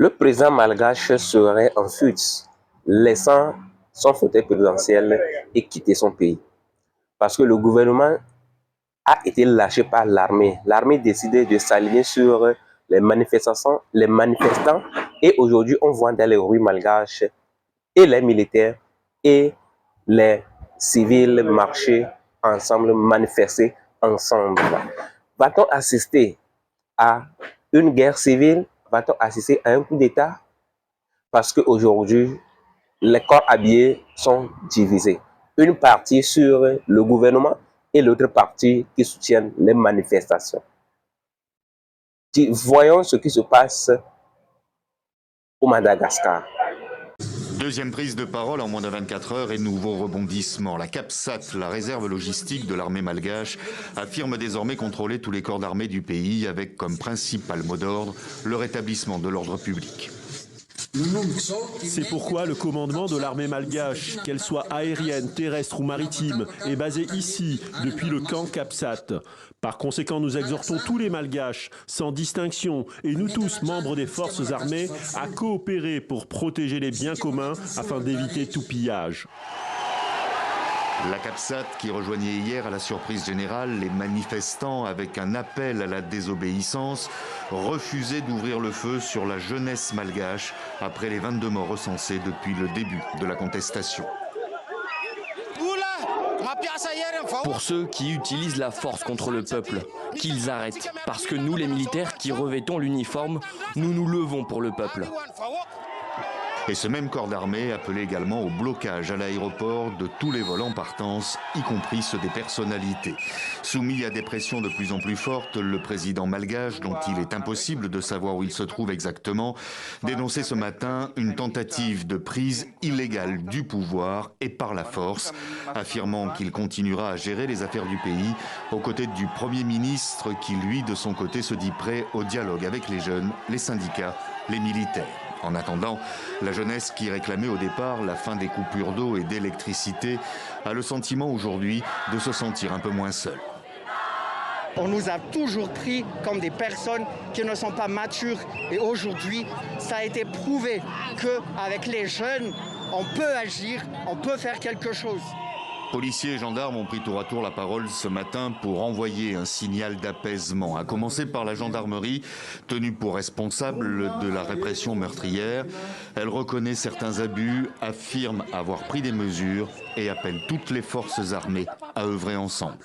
Le président malgache serait en fuite, laissant son fauteuil présidentiel et quitter son pays. Parce que le gouvernement a été lâché par l'armée. L'armée décidait de s'aligner sur les manifestants. Et aujourd'hui, on voit dans les rues malgaches et les militaires et les civils marcher ensemble, manifester ensemble. Va-t-on assister à une guerre civile? Va-t-on assister à un coup d'État? Parce qu'aujourd'hui, les corps habillés sont divisés. Une partie sur le gouvernement et l'autre partie qui soutiennent les manifestations. Voyons ce qui se passe au Madagascar. Deuxième prise de parole en moins de 24 heures et nouveau rebondissement. La CAPSAT, la réserve logistique de l'armée malgache, affirme désormais contrôler tous les corps d'armée du pays avec comme principal mot d'ordre le rétablissement de l'ordre public. C'est pourquoi le commandement de l'armée malgache, qu'elle soit aérienne, terrestre ou maritime, est basé ici, depuis le camp CAPSAT. Par conséquent, nous exhortons tous les malgaches, sans distinction, et nous tous, membres des forces armées, à coopérer pour protéger les biens communs afin d'éviter tout pillage. La CAPSAT qui rejoignait hier à la surprise générale les manifestants avec un appel à la désobéissance refusait d'ouvrir le feu sur la jeunesse malgache après les 22 morts recensés depuis le début de la contestation. Pour ceux qui utilisent la force contre le peuple, qu'ils arrêtent. Parce que nous, les militaires qui revêtons l'uniforme, nous nous levons pour le peuple. Et ce même corps d'armée appelait également au blocage à l'aéroport de tous les vols en partance, y compris ceux des personnalités. Soumis à des pressions de plus en plus fortes, le président malgache, dont il est impossible de savoir où il se trouve exactement, dénonçait ce matin une tentative de prise illégale du pouvoir et par la force, affirmant qu'il continuera à gérer les affaires du pays aux côtés du Premier ministre qui, lui, de son côté, se dit prêt au dialogue avec les jeunes, les syndicats, les militaires. En attendant, la jeunesse qui réclamait au départ la fin des coupures d'eau et d'électricité a le sentiment aujourd'hui de se sentir un peu moins seule. On nous a toujours pris comme des personnes qui ne sont pas matures. Et aujourd'hui, ça a été prouvé qu'avec les jeunes, on peut agir, on peut faire quelque chose. Policiers et gendarmes ont pris tour à tour la parole ce matin pour envoyer un signal d'apaisement, à commencer par la gendarmerie, tenue pour responsable de la répression meurtrière. Elle reconnaît certains abus, affirme avoir pris des mesures et appelle toutes les forces armées à œuvrer ensemble.